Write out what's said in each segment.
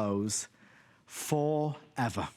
those forever.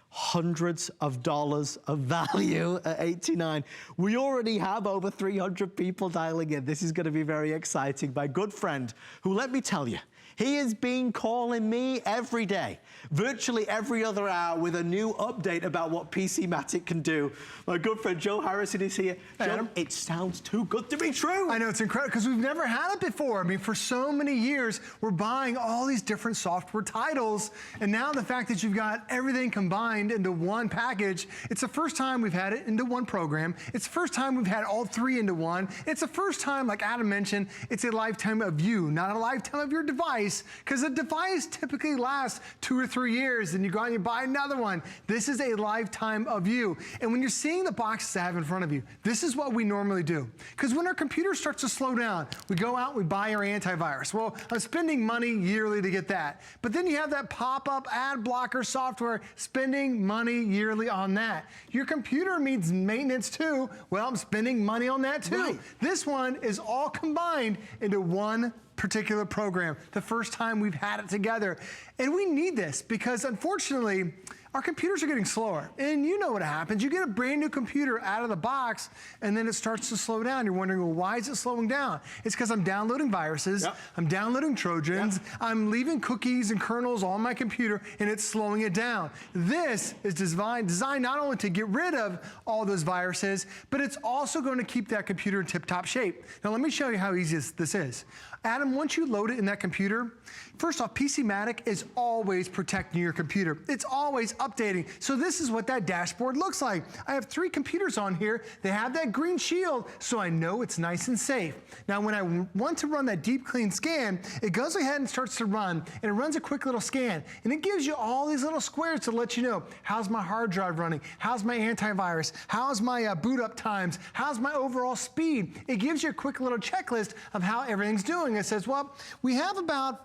Hundreds of dollars of value at $89. We already have over 300 people dialing in. This is going to be very exciting. My good friend, who, let me tell you, he has been calling me every day, virtually every other hour, with a new update about what PC Matic can do. My good friend Joe Harrison is here. Hey, Joe, Adam. it sounds too good to be true. I know, it's incredible, because we've never had it before. I mean, for so many years, we're buying all these different software titles, and now the fact that you've got everything combined into one package, it's the first time we've had it into one program. It's the first time we've had all three into one. It's the first time, like Adam mentioned, it's a lifetime of you, not a lifetime of your device, because a device typically lasts 2 or 3 years, and you go out and you buy another one. This is a lifetime of you. And when you're seeing the boxes I have in front of you, this is what we normally do. Because when our computer starts to slow down, we go out and we buy our antivirus. Well, I'm spending money yearly to get that. But then you have that pop-up ad blocker software, spending money yearly on that. Your computer needs maintenance too. Well, I'm spending money on that too. Right. This one is all combined into one particular program, the first time we've had it together. And we need this because, unfortunately, our computers are getting slower. And you know what happens. You get a brand new computer out of the box, and then it starts to slow down. You're wondering, well, why is it slowing down? It's because I'm downloading viruses, Yep. I'm downloading Trojans, Yep. I'm leaving cookies and kernels on my computer, and it's slowing it down. This is designed not only to get rid of all those viruses, but it's also going to keep that computer in tip-top shape. Now, let me show you how easy this is. Adam, once you load it in that computer, first off, PC Matic is always protecting your computer. It's always updating. So this is what that dashboard looks like. I have 3 computers on here. They have that green shield, so I know it's nice and safe. Now, when I want to run that deep clean scan, it goes ahead and starts to run, and it runs a quick little scan. And it gives you all these little squares to let you know, how's my hard drive running? How's my antivirus? How's my boot up times? How's my overall speed? It gives you a quick little checklist of how everything's doing. It says, well, we have about,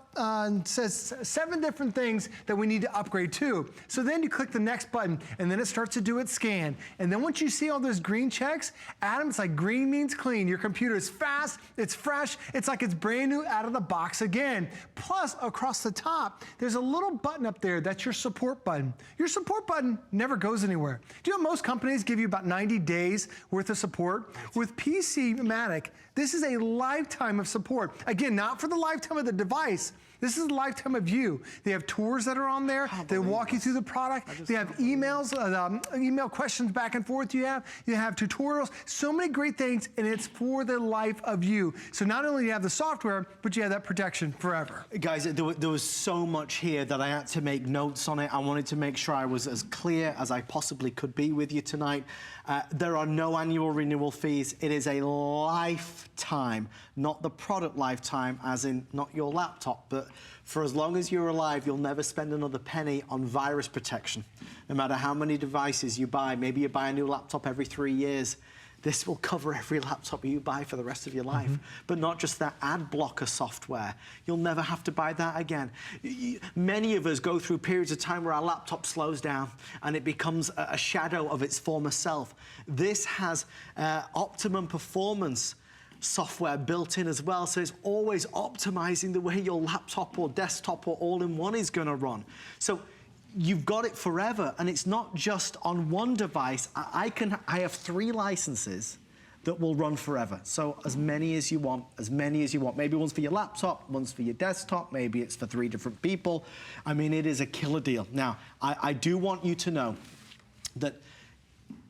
says 7 different things that we need to upgrade to. So then you click the next button, and then it starts to do its scan. And then once you see all those green checks, Adam, it's like green means clean. Your computer is fast, it's fresh, it's like it's brand new out of the box again. Plus, across the top, there's a little button up there, that's your support button. Your support button never goes anywhere. Do you know most companies give you about 90 days worth of support? With PC Matic, this is a lifetime of support. Again, not for the lifetime of the device. This is the lifetime of you. They have tours that are on there. They walk you through the product. They have emails, email questions back and forth you have. You have tutorials, so many great things, and it's for the life of you. So not only do you have the software, but you have that protection forever. Guys, there was so much here that I had to make notes on it. I wanted to make sure I was as clear as I possibly could be with you tonight. There are no annual renewal fees. It is a lifetime, not the product lifetime, as in not your laptop, but for as long as you're alive, you'll never spend another penny on virus protection. No matter how many devices you buy, maybe you buy a new laptop every 3 years, this will cover every laptop you buy for the rest of your life. But not just that ad blocker software. You'll never have to buy that again. Many of us go through periods of time where our laptop slows down and it becomes a shadow of its former self. This has optimum performance software built in as well, so it's always optimizing the way your laptop or desktop or all-in-one is going to run. So you've got it forever, and it's not just on one device. I have 3 licenses that will run forever. So as many as you want, as many as you want. Maybe one's for your laptop, one's for your desktop, maybe it's for 3 different people. I mean, it is a killer deal. Now, I do want you to know that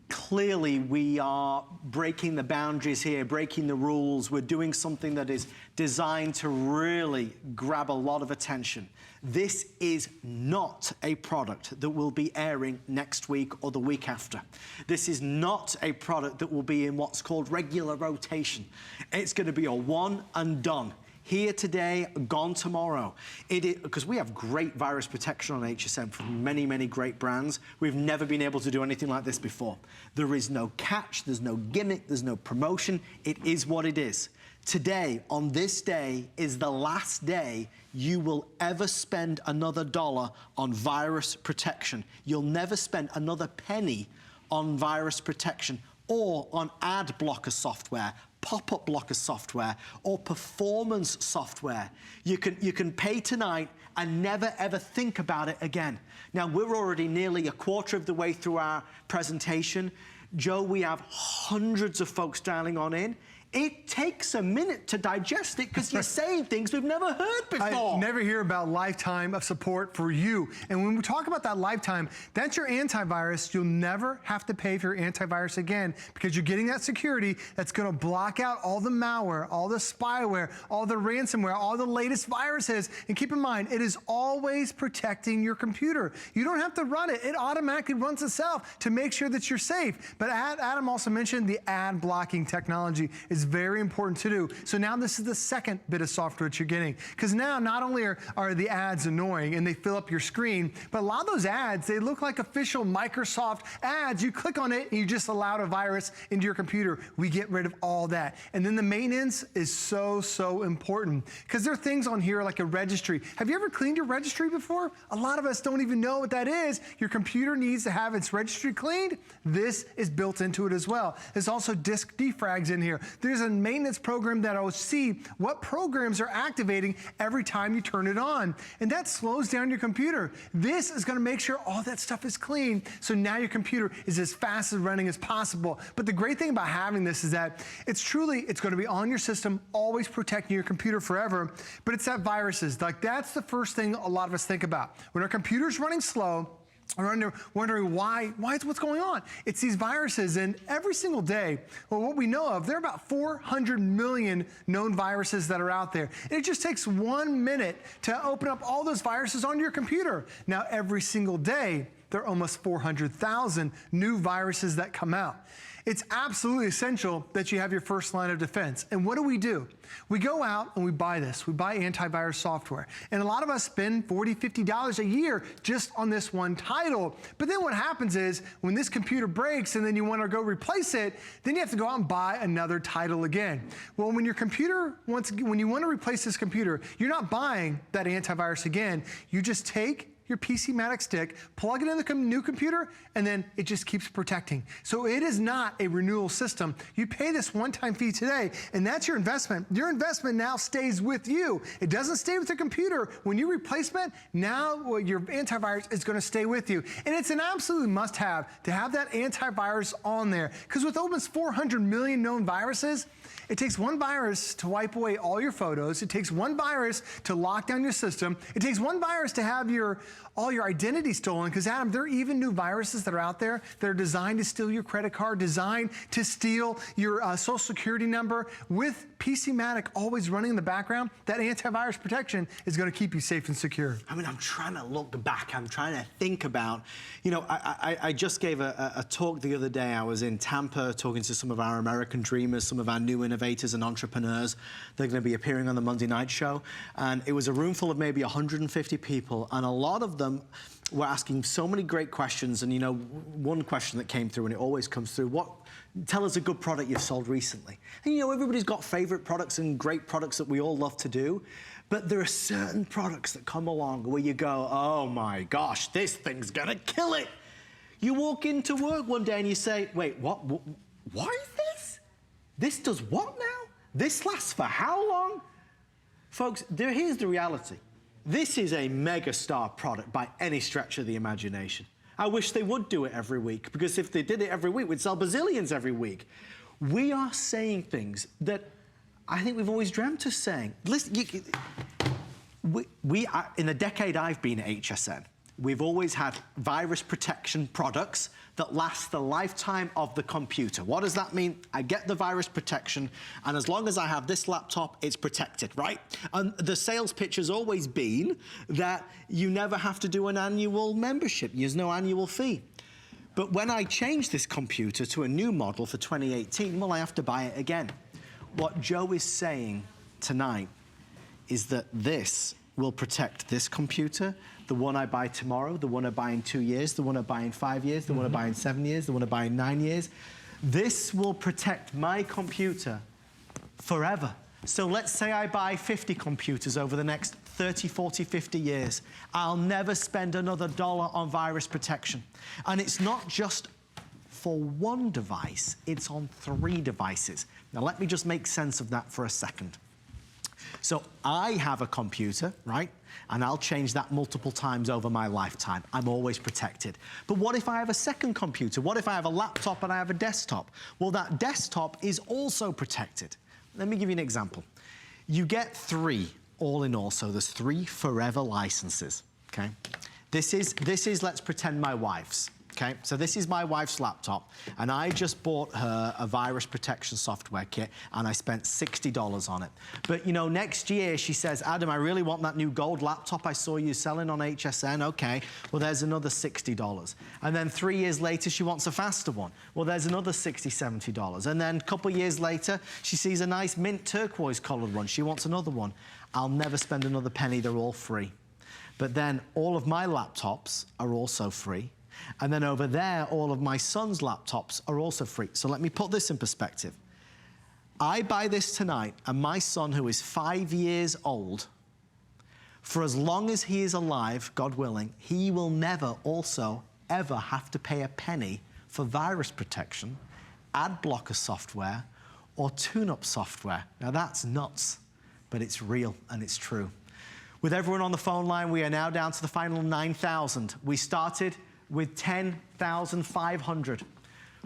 clearly we are breaking the boundaries here, breaking the rules. We're doing something that is designed to really grab a lot of attention. This is not a product that will be airing next week or the week after. This is not a product that will be in what's called regular rotation. It's going to be a one and done. Here today, gone tomorrow. Because we have great virus protection on HSN from many, many great brands. We've never been able to do anything like this before. There is no catch, there's no gimmick, there's no promotion. It is what it is. Today, on this day, is the last day you will ever spend another $1 on virus protection. You'll never spend another penny on virus protection or on ad blocker software. pop-up blocker software or performance software. You can pay tonight and never ever think about it again. Now, we're already nearly a quarter of the way through our presentation. Joe, we have hundreds of folks dialing on in. It takes a minute to digest it because you're saying things we've never heard before. I never hear about lifetime of support for you. And when we talk about that lifetime, that's your antivirus. You'll never have to pay for your antivirus again because you're getting that security that's going to block out all the malware, all the spyware, all the ransomware, all the latest viruses. And keep in mind, it is always protecting your computer. You don't have to run it. It automatically runs itself to make sure that you're safe. But Adam also mentioned the ad blocking technology is very important to do. So now this is the second bit of software that you're getting. Because now not only are the ads annoying and they fill up your screen, but a lot of those ads, they look like official Microsoft ads. You click on it and you just allowed a virus into your computer. We get rid of all that. And then the maintenance is so important. Because there are things on here like a registry. Have you ever cleaned your registry before? A lot of us don't even know what that is. Your computer needs to have its registry cleaned. This is built into it as well. There's also disk defrags in here. There's a maintenance program that will see what programs are activating every time you turn it on. And that slows down your computer. This is going to make sure all that stuff is clean. So now your computer is as fast as running as possible. But the great thing about having this is that it's going to be on your system, always protecting your computer forever. But it's that viruses. Like that's the first thing a lot of us think about. When our computer's running slow, we're wondering what's going on. It's these viruses, and every single day, well, what we know of, there are about 400 million known viruses that are out there. And it just takes 1 minute to open up all those viruses on your computer. Now, every single day, there are almost 400,000 new viruses that come out. It's absolutely essential that you have your first line of defense. And what do? We go out and we buy this. We buy antivirus software. And a lot of us spend $40, $50 a year just on this one title. But then what happens is when this computer breaks and then you want to go replace it, then you have to go out and buy another title again. Well, when you want to replace this computer, you're not buying that antivirus again. You just take your PC Matic stick, plug it in the new computer, and then it just keeps protecting. So it is not a renewal system. You pay this one-time fee today, and that's your investment. Your investment now stays with you. It doesn't stay with the computer. When you replace it, now your antivirus is going to stay with you. And it's an absolute must-have to have that antivirus on there. Because with almost 400 million known viruses, it takes one virus to wipe away all your photos. It takes one virus to lock down your system. It takes one virus to have all your identity stolen. Because Adam, there are even new viruses that are out there that are designed to steal your credit card, designed to steal your social security number. With PC Matic always running in the background, that antivirus protection is going to keep you safe and secure. I mean, I'm trying to look back. I'm trying to think about, I just gave a talk the other day. I was in Tampa talking to some of our American dreamers, some of our new innovators and entrepreneurs. They're going to be appearing on the Monday night show. And it was a room full of maybe 150 people. And a lot of them were asking so many great questions. And, one question that came through, and it always comes through, tell us a good product you've sold recently. And, everybody's got favorite products and great products that we all love to do. But there are certain products that come along where you go, oh my gosh, this thing's gonna kill it. You walk into work one day and you say, wait, what is this? This does what now? This lasts for how long? Folks, here's the reality. This is a megastar product by any stretch of the imagination. I wish they would do it every week, because if they did it every week, we'd sell bazillions every week. We are saying things that I think we've always dreamt of saying. Listen, in the decade I've been at HSN, we've always had virus protection products that last the lifetime of the computer. What does that mean? I get the virus protection, and as long as I have this laptop, it's protected, right? And the sales pitch has always been that you never have to do an annual membership. There's no annual fee. But when I change this computer to a new model for 2018, well, I have to buy it again. What Joe is saying tonight is that this will protect this computer, the one I buy tomorrow, the one I buy in 2 years, the one I buy in 5 years, the one I buy in 7 years, the one I buy in 9 years. This will protect my computer forever. So let's say I buy 50 computers over the next 30, 40, 50 years. I'll never spend another dollar on virus protection. And it's not just for one device, it's on 3 devices. Now, let me just make sense of that for a second. So I have a computer, right? And I'll change that multiple times over my lifetime. I'm always protected. But what if I have a second computer? What if I have a laptop and I have a desktop? Well, that desktop is also protected. Let me give you an example. You get 3 all in all, so there's 3 forever licenses, okay? This is, let's pretend, my wife's. Okay, so this is my wife's laptop, and I just bought her a virus protection software kit, and I spent $60 on it. But, you know, next year she says, Adam, I really want that new gold laptop I saw you selling on HSN. Okay, well, there's another $60. And then 3 years later, she wants a faster one. Well, there's another $60, $70. And then a couple years later, she sees a nice mint turquoise colored one. She wants another one. I'll never spend another penny. They're all free. But then all of my laptops are also free. And then over there, all of my son's laptops are also free. So let me put this in perspective. I buy this tonight, and my son, who is 5 years old, for as long as he is alive, God willing, he will never also ever have to pay a penny for virus protection, ad blocker software, or TuneUp software. Now that's nuts, but it's real and it's true. With everyone on the phone line, we are now down to the final 9,000. We started with 10,500.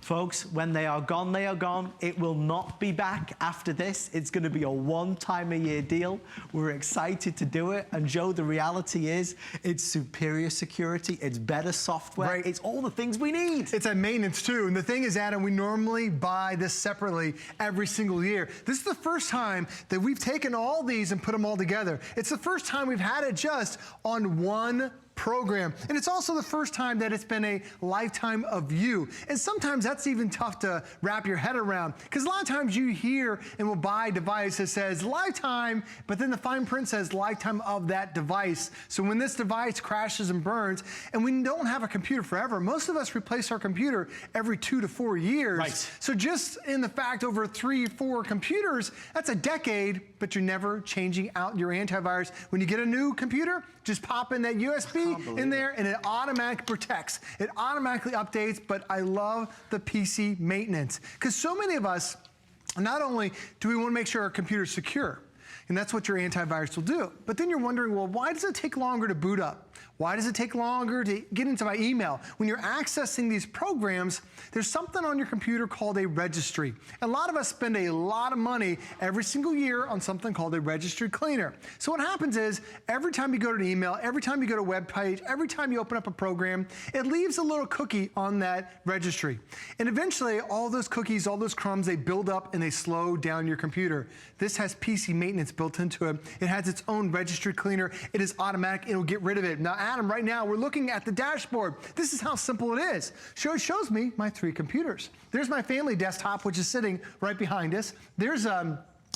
Folks, when they are gone, they are gone. It will not be back after this. It's gonna be a one-time-a-year deal. We're excited to do it. And Joe, the reality is, it's superior security, it's better software, right. It's all the things we need. It's a maintenance too. And the thing is, Adam, we normally buy this separately every single year. This is the first time that we've taken all these and put them all together. It's the first time we've had it just on one program. And it's also the first time that it's been a lifetime of you. And sometimes that's even tough to wrap your head around, because a lot of times you hear and will buy a device that says lifetime, but then the fine print says lifetime of that device. So when this device crashes and burns, and we don't have a computer forever, most of us replace our computer every 2 to 4 years. Right. So just in the fact over 3 or 4 computers, that's a decade, but you're never changing out your antivirus. When you get a new computer, just pop in that USB in there and it automatically protects. It automatically updates, but I love the PC maintenance. Because so many of us, not only do we want to make sure our computer's secure, and that's what your antivirus will do, but then you're wondering, well, why does it take longer to boot up? Why does it take longer to get into my email? When you're accessing these programs, there's something on your computer called a registry. A lot of us spend a lot of money every single year on something called a Registry Cleaner. So what happens is, every time you go to an email, every time you go to a web page, every time you open up a program, it leaves a little cookie on that registry. And eventually, all those cookies, all those crumbs, they build up and they slow down your computer. This has PC maintenance built into it. It has its own Registry Cleaner. It is automatic. It'll get rid of it. Now, Adam, right now, we're looking at the dashboard. This is how simple it is. It shows me my 3 computers. There's my family desktop, which is sitting right behind us. There's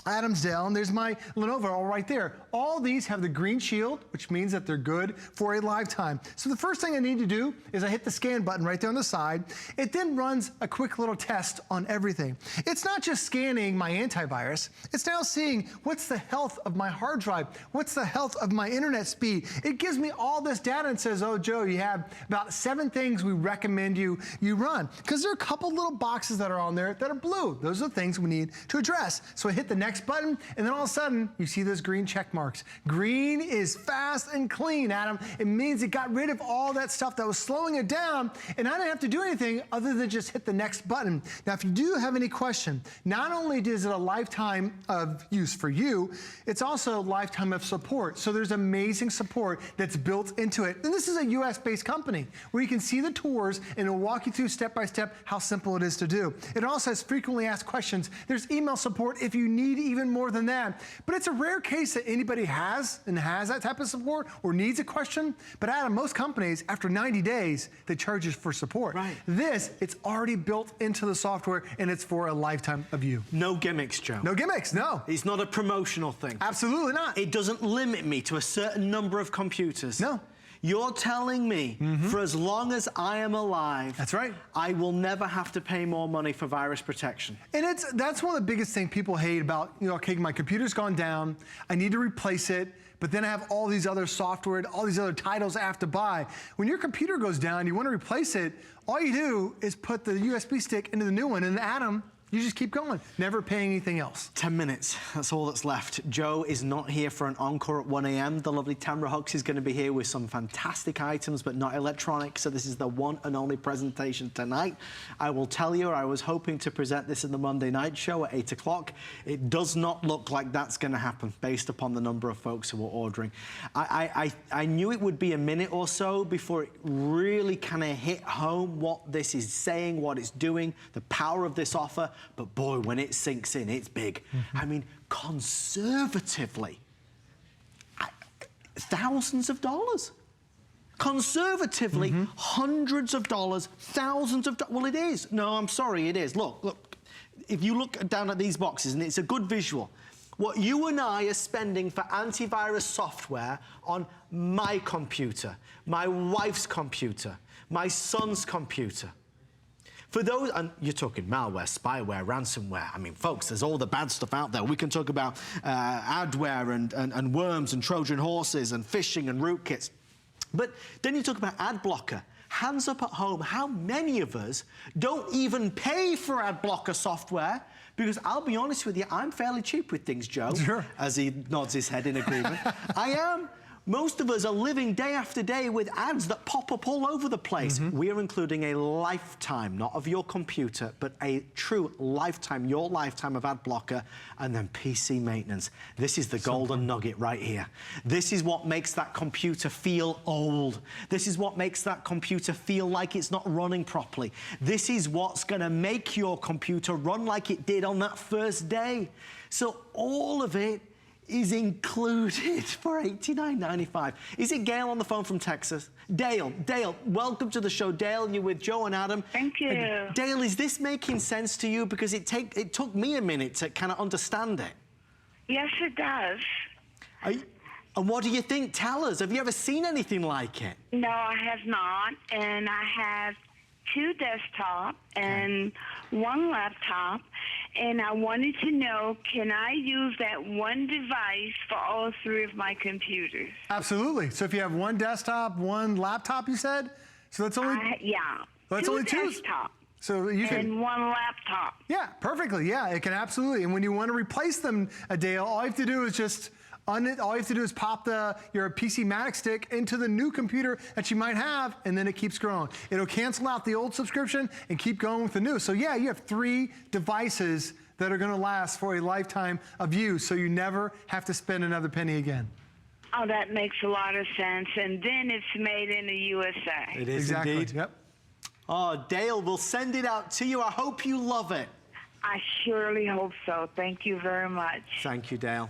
Adam's Dell, and there's my Lenovo all right there. All these have the green shield, which means that they're good for a lifetime. So the first thing I need to do is I hit the scan button right there on the side. It then runs a quick little test on everything. It's not just scanning my antivirus. It's now seeing what's the health of my hard drive, what's the health of my internet speed. It gives me all this data and says, oh, Joe, you have about 7 things we recommend you run. Because there are a couple little boxes that are on there that are blue. Those are the things we need to address. So I hit the next button, and then all of a sudden, you see those green check marks. Green is fast and clean, Adam. It means it got rid of all that stuff that was slowing it down, and I didn't have to do anything other than just hit the next button. Now, if you do have any question, not only is it a lifetime of use for you, it's also a lifetime of support. So there's amazing support that's built into it. And this is a US-based company where you can see the tours, and it'll walk you through step by step how simple it is to do. It also has frequently asked questions. There's email support if you need even more than that. But it's a rare case that anybody has that type of support or needs a question. But Adam, most companies, after 90 days, they charge you for support. Right. This, it's already built into the software, and it's for a lifetime of you. No gimmicks, Joe. No gimmicks, no. It's not a promotional thing. Absolutely not. It doesn't limit me to a certain number of computers. No. You're telling me, for as long as I am alive, that's right, I will never have to pay more money for virus protection. And that's one of the biggest things people hate about, okay, my computer's gone down, I need to replace it, but then I have all these other software, all these other titles I have to buy. When your computer goes down, you want to replace it, all you do is put the USB stick into the new one, and Adam, you just keep going, never paying anything else. 10 minutes, that's all that's left. Joe is not here for an encore at 1 a.m. The lovely Tamra Hooks is going to be here with some fantastic items, but not electronic, so this is the one and only presentation tonight. I will tell you, I was hoping to present this in the Monday night show at 8 o'clock. It does not look like that's going to happen based upon the number of folks who are ordering. I knew it would be a minute or so before it really kind of hit home what this is saying, what it's doing, the power of this offer. But boy, when it sinks in, it's big. I mean, conservatively, thousands of dollars. Conservatively, hundreds of dollars, thousands of dollars. Well, it is. No, I'm sorry, it is. Look. If you look down at these boxes, and it's a good visual, what you and I are spending for antivirus software on my computer, my wife's computer, my son's computer. For those, and you're talking malware, spyware, ransomware. I mean, folks, there's all the bad stuff out there. We can talk about adware and worms and Trojan horses and phishing and rootkits. But then you talk about ad blocker. Hands up at home, how many of us don't even pay for ad blocker software? Because I'll be honest with you, I'm fairly cheap with things, Joe. Sure. As he nods his head in agreement. I am. Most of us are living day after day with ads that pop up all over the place. We are including a lifetime, not of your computer, but a true lifetime, your lifetime of ad blocker, and then PC maintenance. This is the golden nugget right here. This is what makes that computer feel old. This is what makes that computer feel like it's not running properly. This is what's gonna make your computer run like it did on that first day. So all of it is included for $89.95. Is it Gail on the phone from Texas? Dale, welcome to the show. Dale, you're with Joe and Adam. Thank you. Dale, is this making sense to you? Because it took me a minute to kind of understand it. Yes, it does. And what do you think? Tell us. Have you ever seen anything like it? No, I have not. And I have 2 desktops and 1 laptop. And I wanted to know, can I use that one device for all 3 of my computers? Absolutely. So if you have 1 desktop, 1 laptop, you said? So that's only... Yeah. That's 2 only 2. desktops. So you can... And 1 laptop. Yeah, perfectly. Yeah, it can absolutely. And when you want to replace them, Adele, all you have to do is just... all you have to do is pop your PC Matic stick into the new computer that you might have, and then it keeps growing. It'll cancel out the old subscription and keep going with the new. So yeah, you have 3 devices that are going to last for a lifetime of use, so you never have to spend another penny again. Oh, that makes a lot of sense. And then it's made in the USA. It is Exactly. indeed. Yep. Oh, Dale, we'll send it out to you. I hope you love it. I surely hope so. Thank you very much. Thank you, Dale.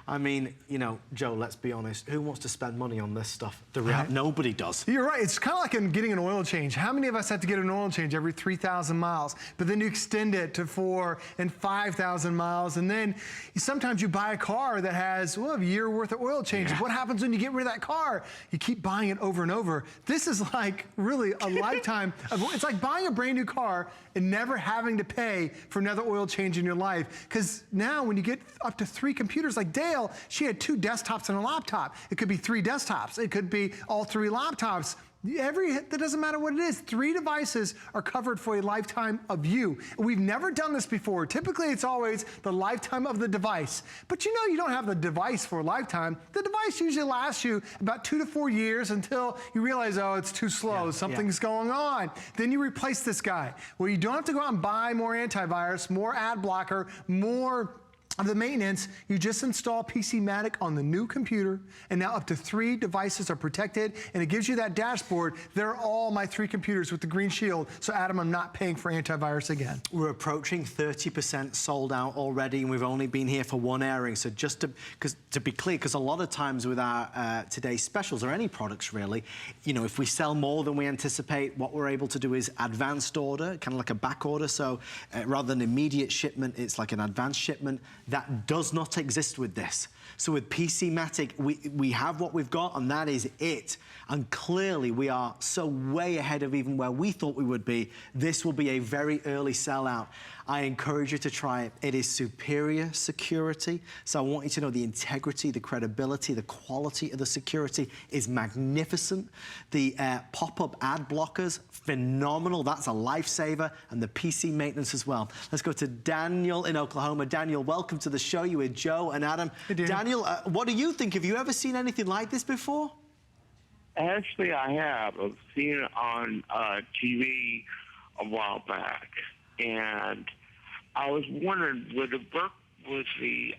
I mean, you know, Joe, let's be honest. Who wants to spend money on this stuff? Nobody does. You're right. It's kind of like getting an oil change. How many of us have to get an oil change every 3,000 miles? But then you extend it to 4,000 and 5,000 miles. And then sometimes you buy a car that has, well, a year worth of oil changes. What happens when you get rid of that car? You keep buying it over and over. This is like really a lifetime. It's like buying a brand new car and never having to pay for another oil change in your life. Because now when you get up to 3 computers, like Dale, she had 2 desktops and a laptop. It could be 3 desktops. It could be all 3 laptops. That doesn't matter what it is. 3 devices are covered for a lifetime of you. We've never done this before. Typically, it's always the lifetime of the device. But you know you don't have the device for a lifetime. The device usually lasts you about 2 to 4 years until you realize, oh, it's too slow. Something's going on. Then you replace this guy. Well, you don't have to go out and buy more antivirus, more ad blocker, more of the maintenance. You just install PC Matic on the new computer, and now up to 3 devices are protected, and it gives you that dashboard. They're all my 3 computers with the green shield, so Adam, I'm not paying for antivirus again. We're approaching 30% sold out already, and we've only been here for 1 airing. So just to be clear, because a lot of times with our today's specials, or any products really, you know, if we sell more than we anticipate, what we're able to do is advanced order, kind of like a back order. So rather than immediate shipment, it's like an advanced shipment. That does not exist with this. So with PC Matic, we have what we've got, and that is it. And clearly, we are so way ahead of even where we thought we would be. This will be a very early sellout. I encourage you to try it. It is superior security. So I want you to know the integrity, the credibility, the quality of the security is magnificent. The pop-up ad blockers, phenomenal. That's a lifesaver. And the PC maintenance as well. Let's go to Daniel in Oklahoma. Daniel, welcome to the show. You're with Joe and Adam. Hey, Daniel, what do you think? Have you ever seen anything like this before? Actually, I have. I've seen it on TV a while back, and I was wondering, would it work with the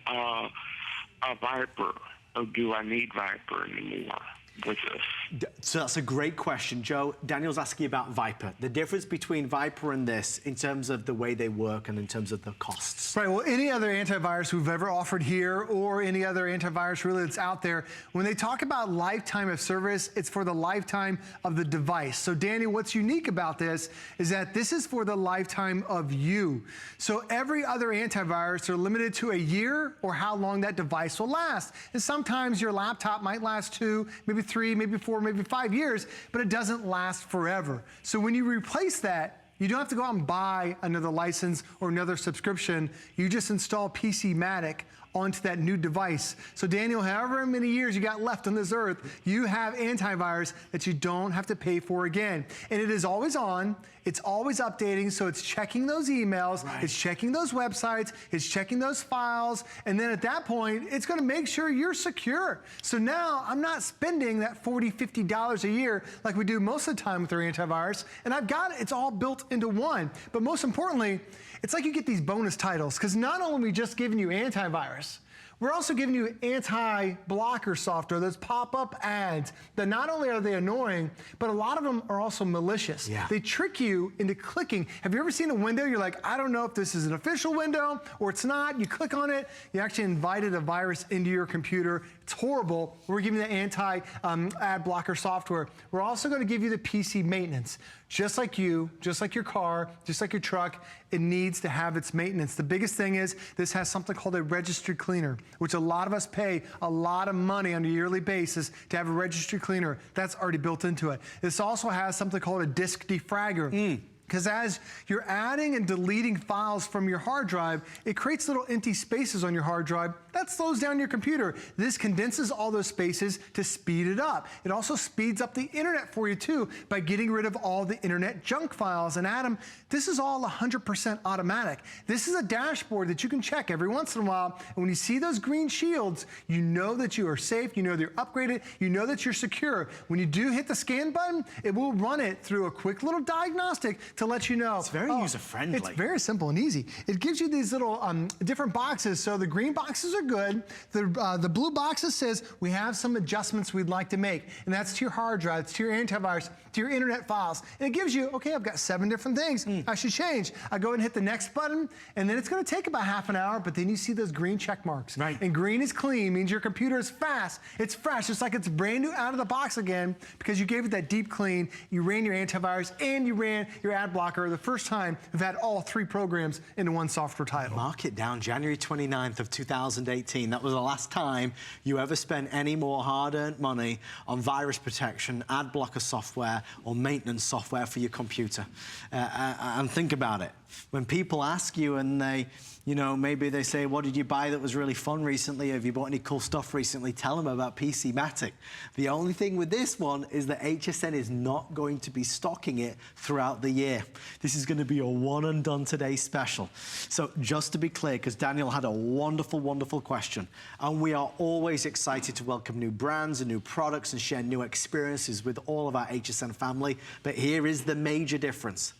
Viper, or do I need Viper anymore with this? So that's a great question, Joe. Daniel's asking about Viper. The difference between Viper and this in terms of the way they work and in terms of the costs. Right, well, any other antivirus we've ever offered here or any other antivirus really that's out there, when they talk about lifetime of service, it's for the lifetime of the device. So Daniel, what's unique about this is that this is for the lifetime of you. So every other antivirus are limited to a year or how long that device will last. And sometimes your laptop might last 2, maybe 3, maybe 4, maybe 5 years, but it doesn't last forever. So when you replace that, you don't have to go out and buy another license or another subscription. You just install PC Matic onto that new device. So Daniel, however many years you got left on this earth, you have antivirus that you don't have to pay for again. And it is always on, it's always updating, so it's checking those emails, it's checking those websites, it's checking those files, and then at that point, it's gonna make sure you're secure. So now I'm not spending that $40, $50 a year like we do most of the time with our antivirus, and I've got it, it's all built into one. But most importantly, it's like you get these bonus titles, because not only are we just giving you antivirus, we're also giving you anti-blocker software, those pop-up ads that not only are they annoying, but a lot of them are also malicious. Yeah. They trick you into clicking. Have you ever seen a window, you're like, I don't know if this is an official window or it's not. You click on it, you actually invited a virus into your computer. It's horrible. We're giving you the anti-ad blocker software. We're also gonna give you the PC maintenance. Just like you, just like your car, just like your truck, it needs to have its maintenance. The biggest thing is this has something called a Registry Cleaner, which a lot of us pay a lot of money on a yearly basis to have a Registry Cleaner. That's already built into it. This also has something called a disk defragger. Because as you're adding and deleting files from your hard drive, it creates little empty spaces on your hard drive. That slows down your computer. This condenses all those spaces to speed it up. It also speeds up the internet for you too by getting rid of all the internet junk files. And Adam, this is all 100% automatic. This is a dashboard that you can check every once in a while. And when you see those green shields, you know that you are safe, you know that you're upgraded, you know that you're secure. When you do hit the scan button, it will run it through a quick little diagnostic to let you know. It's very user-friendly. It's very simple and easy. It gives you these little different boxes. So the green boxes are good. The blue boxes says we have some adjustments we'd like to make. And that's to your hard drive, it's to your antivirus, to your internet files. And it gives you, okay, I've got 7 different things I should change. I go and hit the next button, and then it's gonna take about half an hour, but then you see those green check marks. Right. And green is clean, means your computer is fast, it's fresh, it's like it's brand new out of the box again, because you gave it that deep clean, you ran your antivirus, and you ran your ad blocker the first time we've had all 3 programs into one software title. Mark it down, January 29th of 2018. That was the last time you ever spent any more hard-earned money on virus protection, ad blocker software, or maintenance software for your computer. And think about it. When people ask you and they, you know, maybe they say, what did you buy that was really fun recently? Have you bought any cool stuff recently? Tell them about PC Matic. The only thing with this one is that HSN is not going to be stocking it throughout the year. This is going to be a one and done today special. So just to be clear, because Daniel had a wonderful, wonderful question, and we are always excited to welcome new brands and new products and share new experiences with all of our HSN family. But here is the major difference.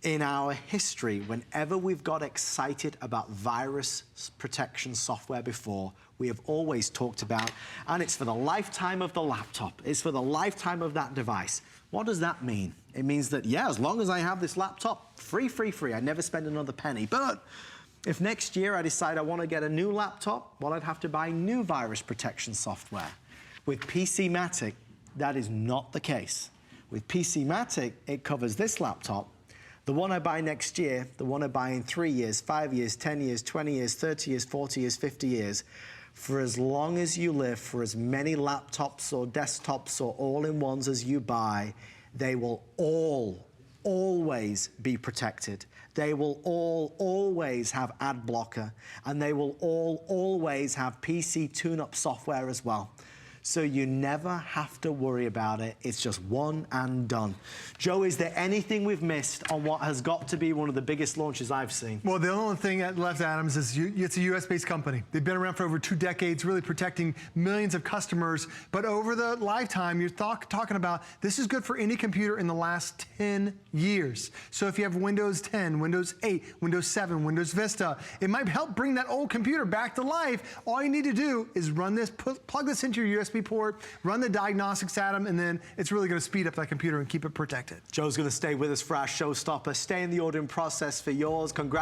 In our history, whenever we've got excited about virus protection software before, we have always talked about, and it's for the lifetime of the laptop. It's for the lifetime of that device. What does that mean? It means that, yeah, as long as I have this laptop, free. I never spend another penny. But if next year I decide I want to get a new laptop, well, I'd have to buy new virus protection software. With PC Matic, that is not the case. With PC Matic, it covers this laptop, the one I buy next year, the one I buy in 3 years, 5 years, 10 years, 20 years, 30 years, 40 years, 50 years, for as long as you live, for as many laptops or desktops or all-in-ones as you buy, they will all always be protected. They will all always have ad blocker, and they will all always have PC TuneUp software as well. So you never have to worry about it. It's just one and done. Joe, is there anything we've missed on what has got to be one of the biggest launches I've seen? Well, the only thing left, Adams, is it's a US-based company. They've been around for over 2 decades, really protecting millions of customers. But over the lifetime, you're talking about this is good for any computer in the last 10 years. So if you have Windows 10, Windows 8, Windows 7, Windows Vista, it might help bring that old computer back to life. All you need to do is run this, plug this into your USB port, run the diagnostics Atom, and then it's really going to speed up that computer and keep it protected. Joe's going to stay with us for our showstopper. Stay in the ordering process for yours. Congrats.